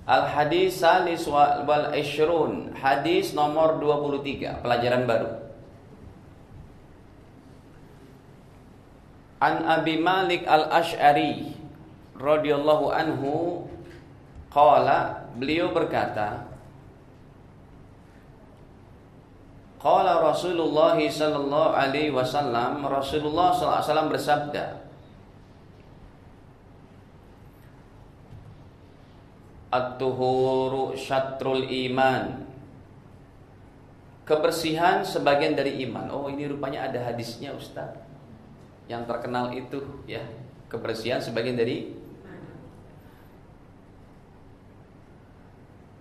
Al-hadis salis wal ishrun, hadis nomor 23, pelajaran baru. An Abi Malik Al-Asy'ari radhiyallahu anhu qala, beliau berkata, qala Rasulullah sallallahu alaihi wasallam, Rasulullah sallallahu alaihi wasallam bersabda, at-tuhuru syatrul iman, kebersihan sebagian dari iman. Oh, ini rupanya ada hadisnya, Ustaz. Yang terkenal itu ya, kebersihan sebagian dari.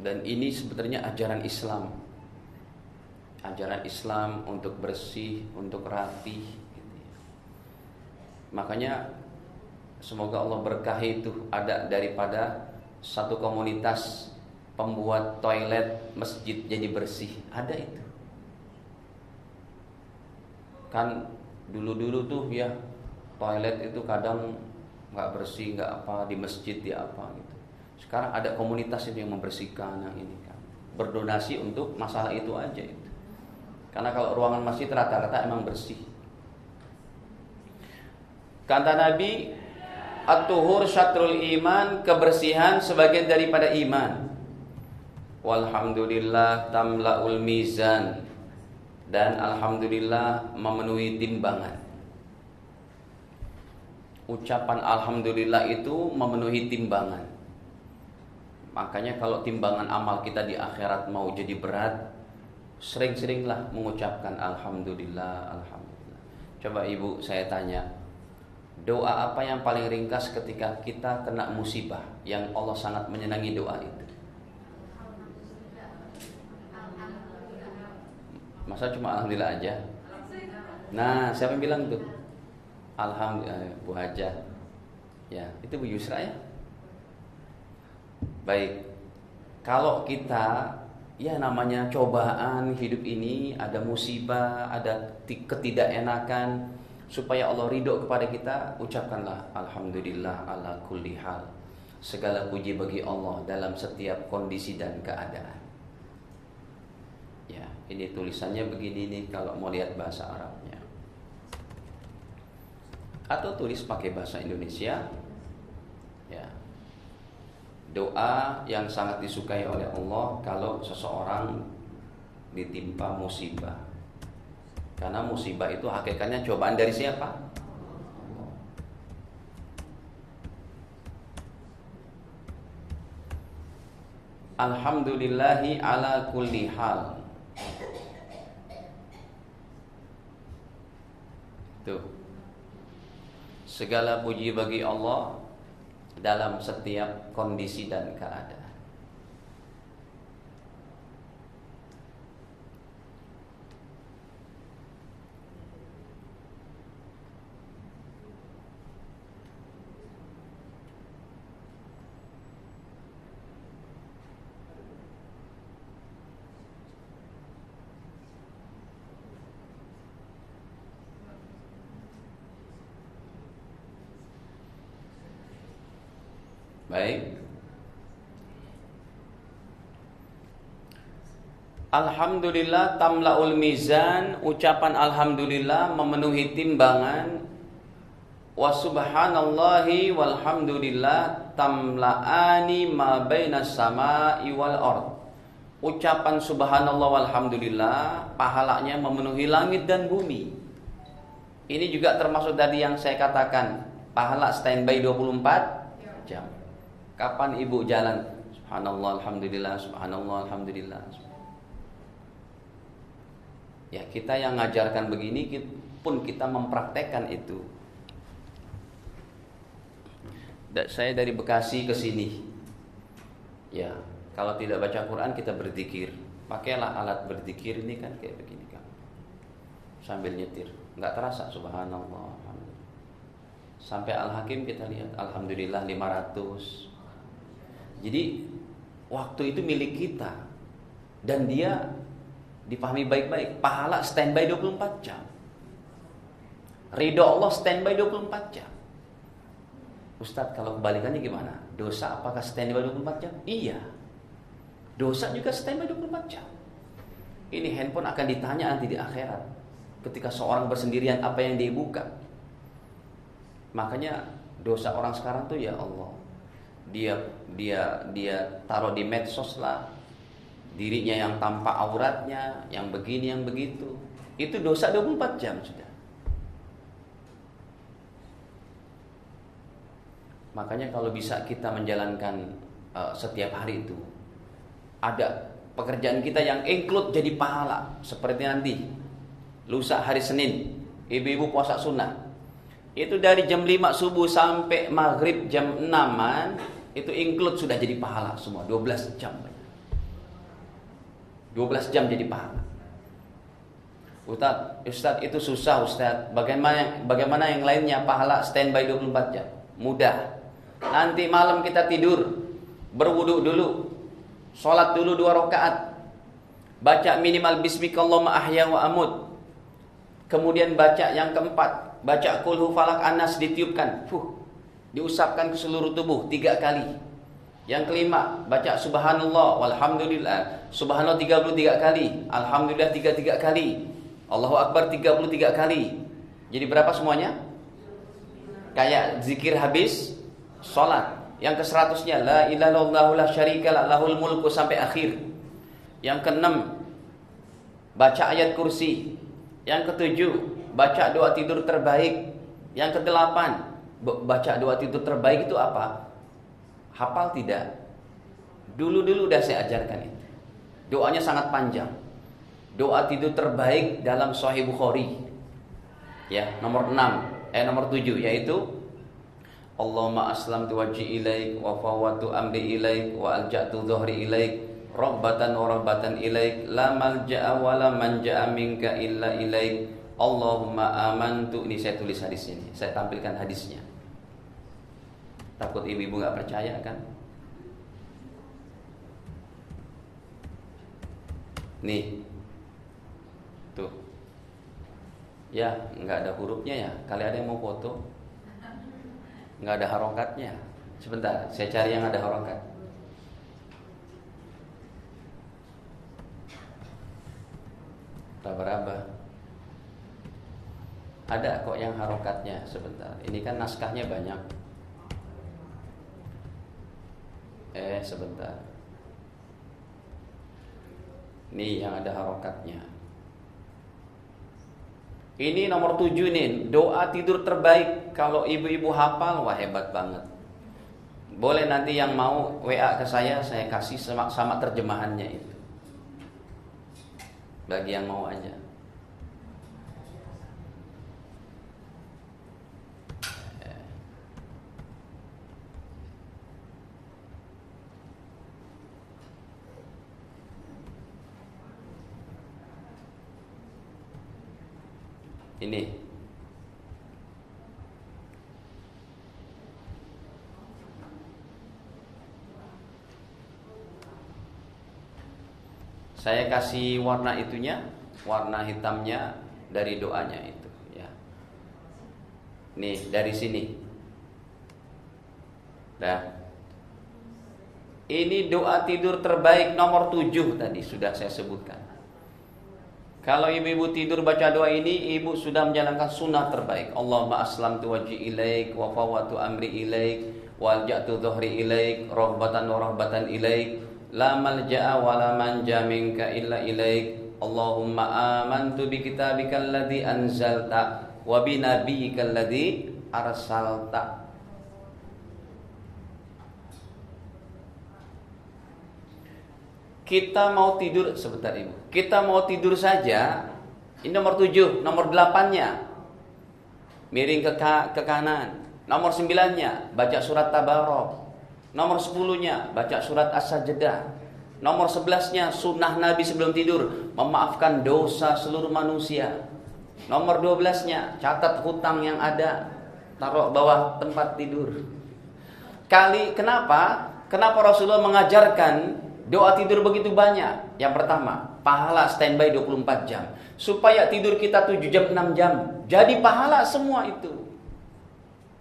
Dan ini sebetulnya ajaran Islam. Ajaran Islam untuk bersih, untuk rapi gitu ya. Makanya semoga Allah berkahi itu ada daripada satu komunitas pembuat toilet masjid jadi bersih. Ada itu. Kan dulu-dulu tuh ya, toilet itu kadang nggak bersih, nggak apa, di masjid ya apa gitu. Sekarang ada komunitas itu yang membersihkan yang ini kan, berdonasi untuk masalah itu aja itu. Karena kalau ruangan masjid rata-rata emang bersih. Kata Nabi, at-tuhur syatrul iman, kebersihan sebagian daripada iman. Walhamdulillah tamla'ul mizan, dan alhamdulillah memenuhi timbangan. Ucapan alhamdulillah itu memenuhi timbangan. Makanya kalau timbangan amal kita di akhirat mau jadi berat, sering-seringlah mengucapkan alhamdulillah, alhamdulillah. Coba ibu saya tanya, doa apa yang paling ringkas ketika kita kena musibah yang Allah sangat menyenangi doa itu? Masa cuma alhamdulillah aja? Nah, siapa yang bilang tuh? Alhamdulillah, Bu Hajah. Ya, itu Bu Yusra ya. Baik. Kalau kita, ya namanya cobaan hidup ini, ada musibah, ada ketidakenakan, supaya Allah ridho kepada kita, ucapkanlah alhamdulillah ala kulli hal. Segala puji bagi Allah dalam setiap kondisi dan keadaan. Ya, ini tulisannya begini nih kalau mau lihat bahasa Arabnya. Atau tulis pakai bahasa Indonesia. Ya. Doa yang sangat disukai oleh Allah kalau seseorang ditimpa musibah. Karena musibah itu hakikatnya cobaan dari siapa? Alhamdulillahi ala kulli hal. Tuh. Segala puji bagi Allah dalam setiap kondisi dan keadaan. Baik. Alhamdulillah tamla'ul mizan, ucapan alhamdulillah memenuhi timbangan. Wa subhanallahi walhamdulillah tamla'ani ma bainas sama'i wal ard. Ucapan subhanallah walhamdulillah pahalanya memenuhi langit dan bumi. Ini juga termasuk tadi yang saya katakan, pahala standby 24 jam. Kapan ibu jalan? Subhanallah alhamdulillah, subhanallah alhamdulillah. Ya, kita yang ngajarkan begini pun kita mempraktekkan itu. Saya dari Bekasi ke sini. Ya, kalau tidak baca Quran kita berzikir. Pakailah alat berzikir ini kan kayak begini kan. Sambil nyetir, enggak terasa subhanallah alhamdulillah. Sampai Al-Hakim kita lihat alhamdulillah 500. Jadi waktu itu milik kita dan dia dipahami baik-baik. Pahala standby 24 jam. Ridho Allah standby 24 jam. Ustadz, kalau kebalikannya gimana? dosa apakah standby 24 jam? Iya. Dosa juga standby 24 jam. Ini handphone akan ditanya nanti di akhirat. Ketika seorang bersendirian apa yang dia buka. Makanya dosa orang sekarang tuh ya Allah. Dia taruh di medsos lah. Dirinya yang tampak auratnya, yang begini yang begitu. Itu dosa 24 jam sudah. Makanya kalau bisa kita menjalankan setiap hari itu, ada pekerjaan kita yang include jadi pahala. Seperti nanti lusa hari Senin, ibu-ibu puasa sunnah. Itu dari jam 5 subuh sampai maghrib jam 6-an, itu include sudah jadi pahala semua, 12 jam. 12 jam jadi pahala. Ustaz itu susah Ustaz. Bagaimana yang lainnya pahala standby 24 jam? Mudah. Nanti malam kita tidur, berwudu dulu, sholat dulu 2 rakaat, baca minimal bismikallahumma ahya wa amut. Kemudian baca yang keempat, baca qul hu falak anas, ditiupkan, diusapkan ke seluruh tubuh 3 kali. Yang kelima, baca subhanallah walhamdulillah, subhanallah 33 kali, alhamdulillah 33 kali, Allahu akbar 33 kali. Jadi berapa semuanya? Kayak zikir habis sholat. Yang ke-100-nya la ilaha illallah la syarikalah lahul mulku sampai akhir. Yang ke-6 baca ayat kursi. Yang ke-7 baca doa tidur terbaik. Yang ke-8 baca doa tidur terbaik itu apa? Hafal tidak? Dulu udah saya ajarkan itu. Doanya sangat panjang. Doa tidur terbaik dalam Sahih Bukhari. Ya, nomor 7 yaitu Allahumma aslamtu wajhi ilaik wa fawwatu amri ilaik wa alja'tu dhuhri ilaik rabbatan wa rabbatan ilaik la malja'a wa la manja'a minka illa ilaik Allahumma amantu. Ini saya tulis hadis ini, saya tampilkan hadisnya. Takut ibu-ibu gak percaya kan? Nih tuh. Ya, nggak ada hurufnya ya. Kali ada yang mau foto? Nggak ada harokatnya. Sebentar, saya cari yang ada harokat. Raba-raba. Ada kok yang harokatnya. Sebentar, ini kan naskahnya banyak. Sebentar. Nih yang ada harokatnya. Ini nomor 7 nih, doa tidur terbaik. Kalau ibu-ibu hafal, wah hebat banget. Boleh nanti yang mau WA ke saya kasih sama terjemahannya itu. Bagi yang mau aja. Ini saya kasih warna itunya, warna hitamnya dari doanya itu ya. Nih dari sini. Nah, ini doa tidur terbaik nomor 7 tadi sudah saya sebutkan. Kalau ibu-ibu tidur baca doa ini, ibu sudah menjalankan sunnah terbaik. Allahumma aslamtu wajhi ilaik wa fawwatu amri ilaik wa alja'tu dhuhri ilaik raghbatan wa rahbatan ilaik la malja'a wa la manja minka illa ilaik. Allahumma amantu bi kitabikal ladzi anzalta wa bi nabiyyikal ladzi arsalta. Kita mau tidur, sebentar ibu. Kita mau tidur saja. Ini nomor 7, nomor 8-nya miring ke kanan. Nomor 9-nya baca surat Tabarok. Nomor 10-nya baca surat As-Sajdah. Nomor 11-nya sunnah Nabi sebelum tidur, memaafkan dosa seluruh manusia. Nomor 12-nya catat hutang yang ada, taruh bawah tempat tidur. Kenapa Rasulullah mengajarkan doa tidur begitu banyak? Yang pertama, pahala standby 24 jam. Supaya tidur kita 7 jam, 6 jam. Jadi pahala semua itu.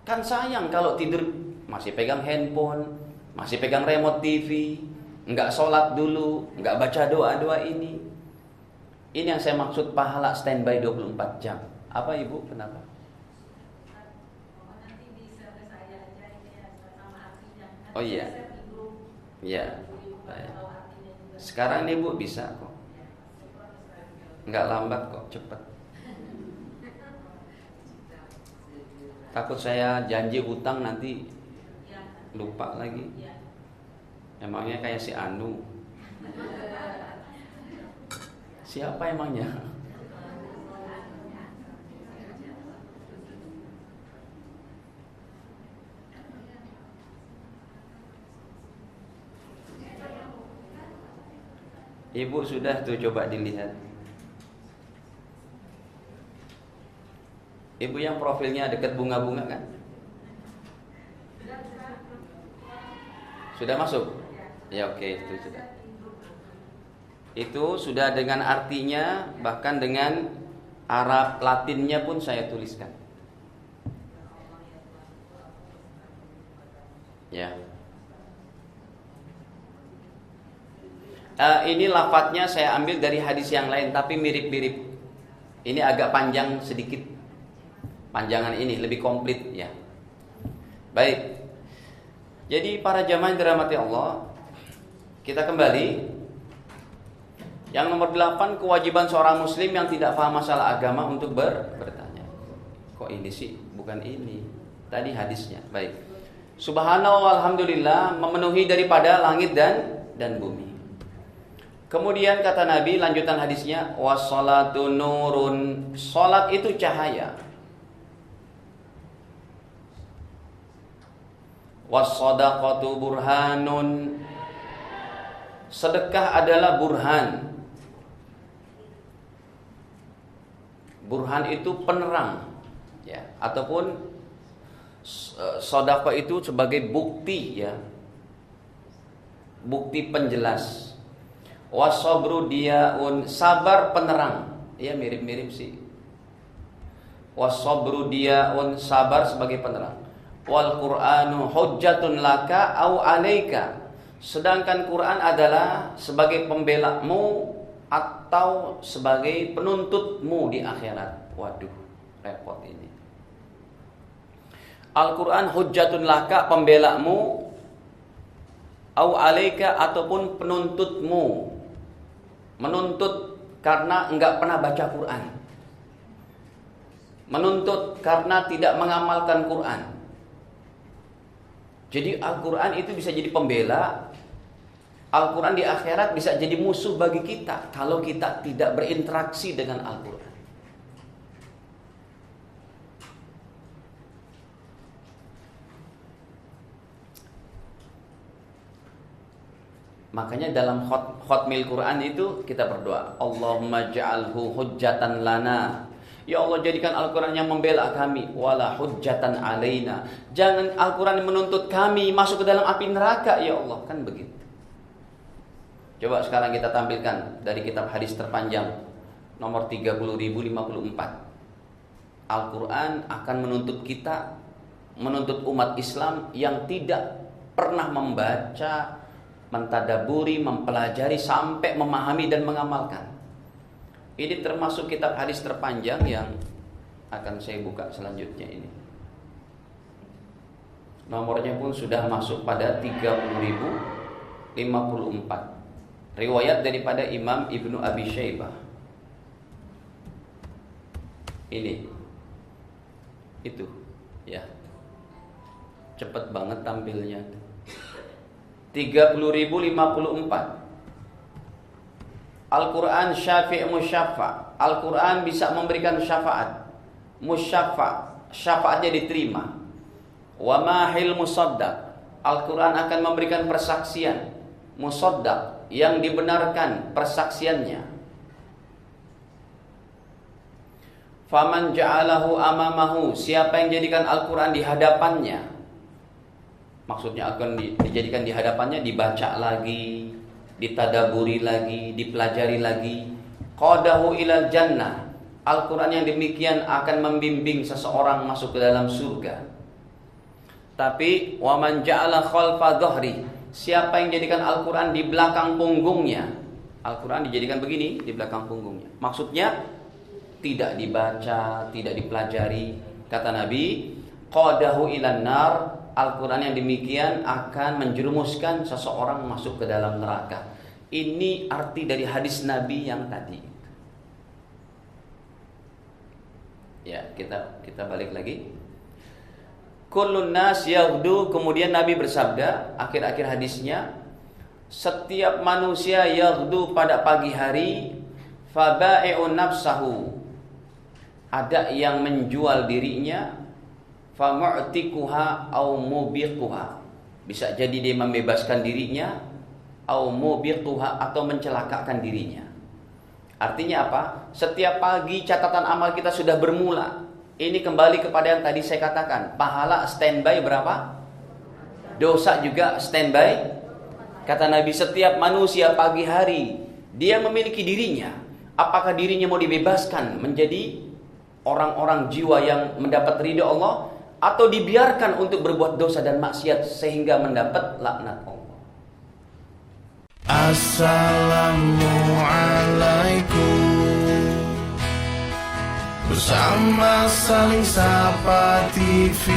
Kan sayang kalau tidur masih pegang handphone, masih pegang remote TV, nggak sholat dulu, nggak baca doa-doa ini. Ini yang saya maksud pahala standby 24 jam. Apa Ibu? Kenapa? Oh iya. Iya. Sekarang ini Bu bisa kok. Nggak lambat kok, cepat. Takut saya janji hutang nanti lupa lagi. Emangnya kayak si Anu. Siapa emangnya? Ibu sudah tuh, coba dilihat. Ibu yang profilnya dekat bunga-bunga kan? Sudah masuk? Ya oke, itu sudah. Itu sudah dengan artinya, bahkan dengan Arab Latinnya pun saya tuliskan. Ya. Ini lafadznya saya ambil dari hadis yang lain, tapi mirip-mirip. Ini agak panjang sedikit. Panjangan ini lebih komplit ya. Baik. Jadi para jamaah yang dirahmati Allah, kita kembali. Yang nomor 8, kewajiban seorang muslim yang tidak paham masalah agama untuk bertanya. Kok ini sih? Bukan ini. Tadi hadisnya. Baik. Subhanallah walhamdulillah, memenuhi daripada langit dan bumi. Kemudian kata Nabi, lanjutan hadisnya, wassalatu nurun. Salat itu cahaya. Wassadaqatu burhanun. Sedekah adalah burhan. Burhan itu penerang, ya, ataupun sedekah itu sebagai bukti, ya, bukti penjelas. Wasabru diaun, sabar penerang, ya mirip-mirip sih. Wasabru diaun, sabar sebagai penerang. Wal Qur'anu hujjatun laka au alaika. Sedangkan Quran adalah sebagai pembelamu atau sebagai penuntutmu di akhirat. Waduh, repot ini. Al-Quran hujjatun laka, pembelamu, au alaika, ataupun penuntutmu. Menuntut karena enggak pernah baca Quran. Menuntut karena tidak mengamalkan Quran. Jadi Al-Quran itu bisa jadi pembela. Al-Quran di akhirat bisa jadi musuh bagi kita kalau kita tidak berinteraksi dengan Al-Quran. Makanya dalam khotmil Quran itu kita berdoa, Allahumma ja'alhu hujjatan lana. Ya Allah, jadikan Al-Quran yang membela kami, wala hujjatan alaina. Jangan Al-Quran menuntut kami masuk ke dalam api neraka, ya Allah. Kan begitu. Coba sekarang kita tampilkan dari kitab hadis terpanjang nomor 30.054. Al-Quran akan menuntut kita, menuntut umat Islam yang tidak pernah membaca, mentadaburi, mempelajari sampai memahami dan mengamalkan. Ini termasuk kitab hadis terpanjang yang akan saya buka selanjutnya ini. Nomornya pun sudah masuk pada 30.054. Riwayat daripada Imam Ibnu Abi Syaibah. Ini. Itu, ya. Cepat banget tampilnya. 30.054. Al-Quran syafi' musyafa'. Al-Quran bisa memberikan syafaat. Musyafa', syafaatnya diterima. Wa mahil musaddaq. Al-Quran akan memberikan persaksian. Musaddaq, yang dibenarkan persaksiannya. Faman ja'alahu amamahu, siapa yang jadikan Al-Quran di hadapannya, maksudnya akan dijadikan di hadapannya, dibaca lagi, ditadaburi lagi, dipelajari lagi. Qadahu ilal jannah. Al-Quran yang demikian akan membimbing seseorang masuk ke dalam surga. Tapi wa man ja'ala khalfa dhahri, siapa yang jadikan Al-Qur'an di belakang punggungnya. Al-Qur'an dijadikan begini di belakang punggungnya. Maksudnya tidak dibaca, tidak dipelajari. Kata Nabi, qadahu ilan nar, Al-Quran yang demikian akan menjerumuskan seseorang masuk ke dalam neraka. Ini arti dari hadis Nabi yang tadi. Ya, kita balik lagi. Kullun nas yaghdu, kemudian Nabi bersabda, akhir-akhir hadisnya, setiap manusia yaghdu pada pagi hari, faba'i'un nafsahu, ada yang menjual dirinya, famu'tikuha au mubiquha, bisa jadi dia membebaskan dirinya, au mubiquha, atau mencelakakan dirinya. Artinya apa? Setiap pagi catatan amal kita sudah bermula. Ini kembali kepada yang tadi saya katakan, pahala standby berapa? Dosa juga standby. Kata Nabi, setiap manusia pagi hari dia memiliki dirinya. Apakah dirinya mau dibebaskan menjadi orang-orang jiwa yang mendapat ridha Allah, atau dibiarkan untuk berbuat dosa dan maksiat sehingga mendapat laknat Allah. Assalamualaikum. Bersama Saling Sapa TV.